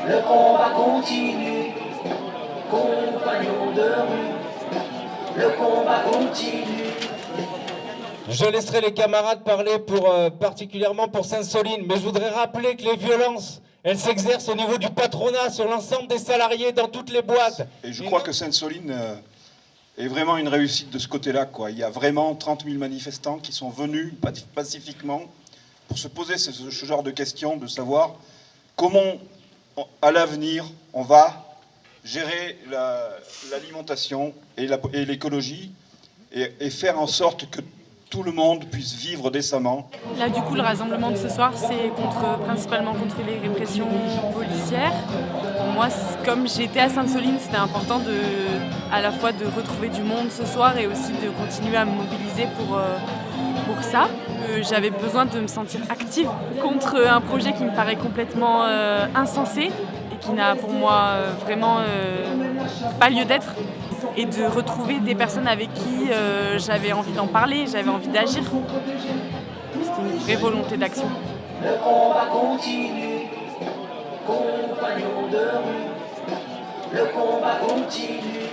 Le combat continue, compagnons de rue. Le combat continue. Je laisserai les camarades parler particulièrement pour Sainte-Soline, mais je voudrais rappeler que les violences, elles s'exercent au niveau du patronat, sur l'ensemble des salariés, dans toutes les boîtes. Et je crois que Sainte-Soline est vraiment une réussite de ce côté-là, quoi. Il y a vraiment 30 000 manifestants qui sont venus pacifiquement pour se poser ce genre de questions, de savoir comment, à l'avenir, on va gérer l'alimentation et l'écologie et faire en sorte que tout le monde puisse vivre décemment. Là, du coup, le rassemblement de ce soir, c'est principalement contre les répressions policières. Pour moi, comme j'étais à Sainte-Soline, c'était important à la fois de retrouver du monde ce soir et aussi de continuer à me mobiliser pour ça. J'avais besoin de me sentir active contre un projet qui me paraît complètement insensé et qui n'a pour moi vraiment pas lieu d'être. Et de retrouver des personnes avec qui j'avais envie d'en parler, j'avais envie d'agir. C'était une vraie volonté d'action. Le combat continue, compagnons de rue. Le combat continue.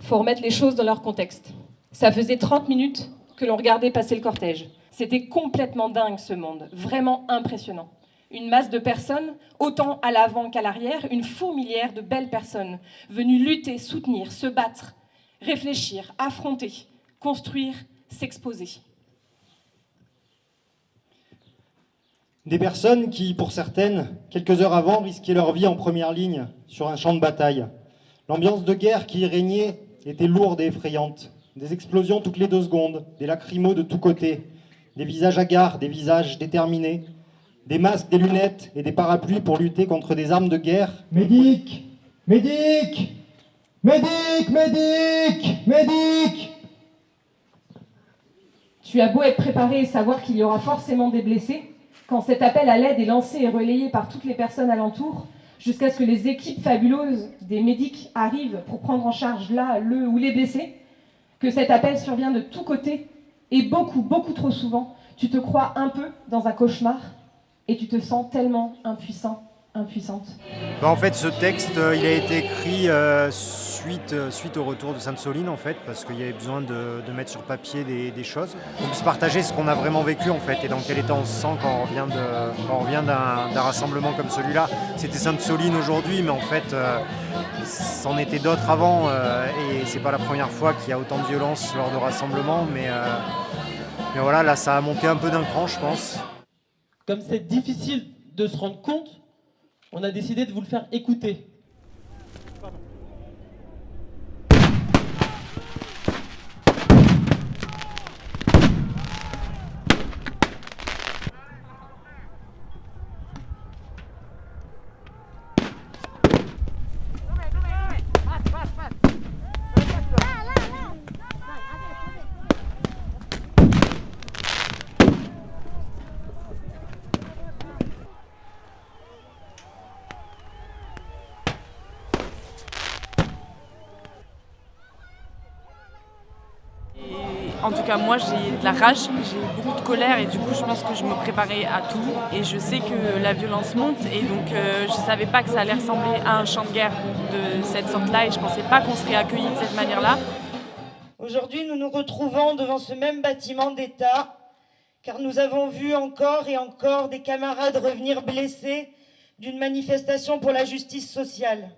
Faut remettre les choses dans leur contexte. Ça faisait 30 minutes que l'on regardait passer le cortège. C'était complètement dingue ce monde, vraiment impressionnant. Une masse de personnes, autant à l'avant qu'à l'arrière, une fourmilière de belles personnes, venues lutter, soutenir, se battre, réfléchir, affronter, construire, s'exposer. Des personnes qui, pour certaines, quelques heures avant, risquaient leur vie en première ligne sur un champ de bataille. L'ambiance de guerre qui y régnait était lourde et effrayante. Des explosions toutes les 2 secondes, des lacrymos de tous côtés, des visages hagards, des visages déterminés, des masques, des lunettes et des parapluies pour lutter contre des armes de guerre. Médic! Médic! Médic! Médic! Médic! Tu as beau être préparé et savoir qu'il y aura forcément des blessés, quand cet appel à l'aide est lancé et relayé par toutes les personnes alentour, jusqu'à ce que les équipes fabuleuses des médics arrivent pour prendre en charge le ou les blessés, que cet appel survient de tous côtés, et beaucoup, beaucoup trop souvent, tu te crois un peu dans un cauchemar, et tu te sens tellement impuissant, impuissante. En fait, ce texte, il a été écrit suite au retour de Sainte-Soline, en fait, parce qu'il y avait besoin de mettre sur papier des choses. Donc se partager ce qu'on a vraiment vécu, en fait, et dans quel état on se sent quand on revient d'un rassemblement comme celui-là. C'était Sainte-Soline aujourd'hui, mais en fait, c'en était d'autres avant, et c'est pas la première fois qu'il y a autant de violence lors de rassemblements, mais voilà, là, ça a monté un peu d'un cran, je pense. Comme c'est difficile de se rendre compte, on a décidé de vous le faire écouter. En tout cas, moi, j'ai de la rage, j'ai beaucoup de colère et du coup, je pense que je me préparais à tout. Et je sais que la violence monte et donc je ne savais pas que ça allait ressembler à un champ de guerre de cette sorte-là et je ne pensais pas qu'on serait accueillis de cette manière-là. Aujourd'hui, nous nous retrouvons devant ce même bâtiment d'État car nous avons vu encore et encore des camarades revenir blessés d'une manifestation pour la justice sociale.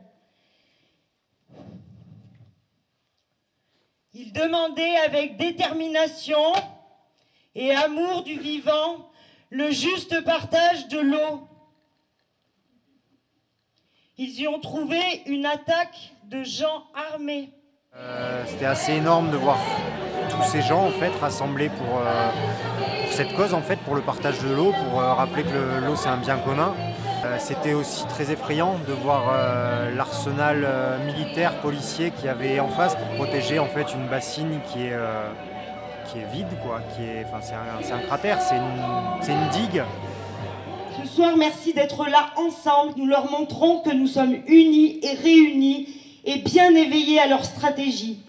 Ils demandaient avec détermination et amour du vivant le juste partage de l'eau. Ils y ont trouvé une attaque de gens armés. C'était assez énorme de voir tous ces gens en fait rassemblés pour cette cause en fait, pour le partage de l'eau, pour rappeler que l'eau c'est un bien commun. C'était aussi très effrayant de voir l'arsenal militaire, policier qu'il y avait en face pour protéger en fait une bassine qui est vide, quoi. C'est un cratère, c'est une digue. Ce soir, merci d'être là ensemble. Nous leur montrons que nous sommes unis et réunis et bien éveillés à leur stratégie.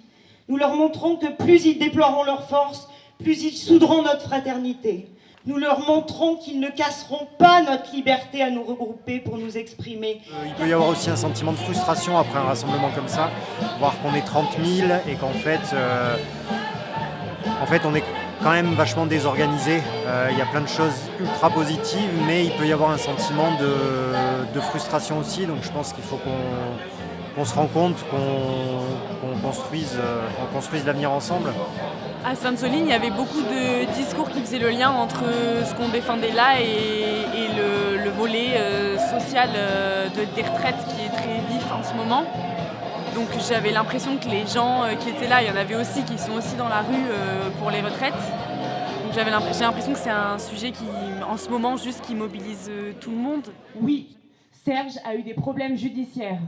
Nous leur montrons que plus ils déploieront leur force, plus ils souderont notre fraternité. Nous leur montrons qu'ils ne casseront pas notre liberté à nous regrouper pour nous exprimer. Il peut y avoir aussi un sentiment de frustration après un rassemblement comme ça, voir qu'on est 30 000 et qu'en fait, on est quand même vachement désorganisé. Il y a plein de choses ultra positives, mais il peut y avoir un sentiment de frustration aussi. Donc je pense qu'il faut qu'on se rende compte, qu'on construise l'avenir ensemble. À Sainte-Soline, il y avait beaucoup de discours qui faisaient le lien entre ce qu'on défendait là et le volet social des retraites qui est très vif en ce moment. Donc j'avais l'impression que les gens qui étaient là, il y en avait aussi qui sont aussi dans la rue pour les retraites. Donc j'ai l'impression que c'est un sujet qui, en ce moment, juste qui mobilise tout le monde. Oui, Serge a eu des problèmes judiciaires,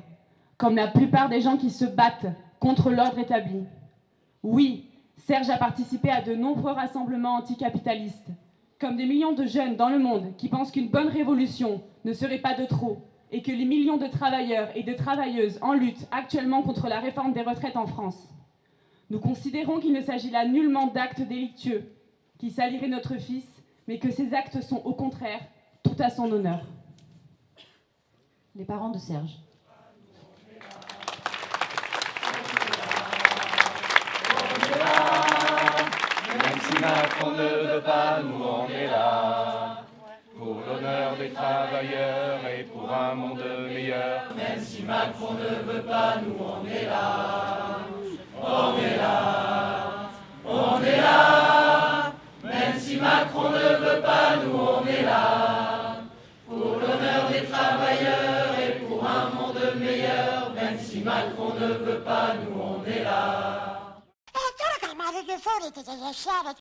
comme la plupart des gens qui se battent contre l'ordre établi. Oui, Serge a participé à de nombreux rassemblements anticapitalistes, comme des millions de jeunes dans le monde qui pensent qu'une bonne révolution ne serait pas de trop, et que les millions de travailleurs et de travailleuses en lutte actuellement contre la réforme des retraites en France. Nous considérons qu'il ne s'agit là nullement d'actes délictueux qui saliraient notre fils, mais que ces actes sont au contraire tout à son honneur. Les parents de Serge. Même si Macron ne veut pas, nous on est là. Pour l'honneur des travailleurs et pour un monde meilleur. Même si Macron ne veut pas, nous on est là. On est là. On est là. Même si Macron ne veut pas, nous on est là. Pour l'honneur des travailleurs et pour un monde meilleur. Même si Macron ne veut pas, nous on est là. Τώρα καμάρι και φόρετε τα γιασάρα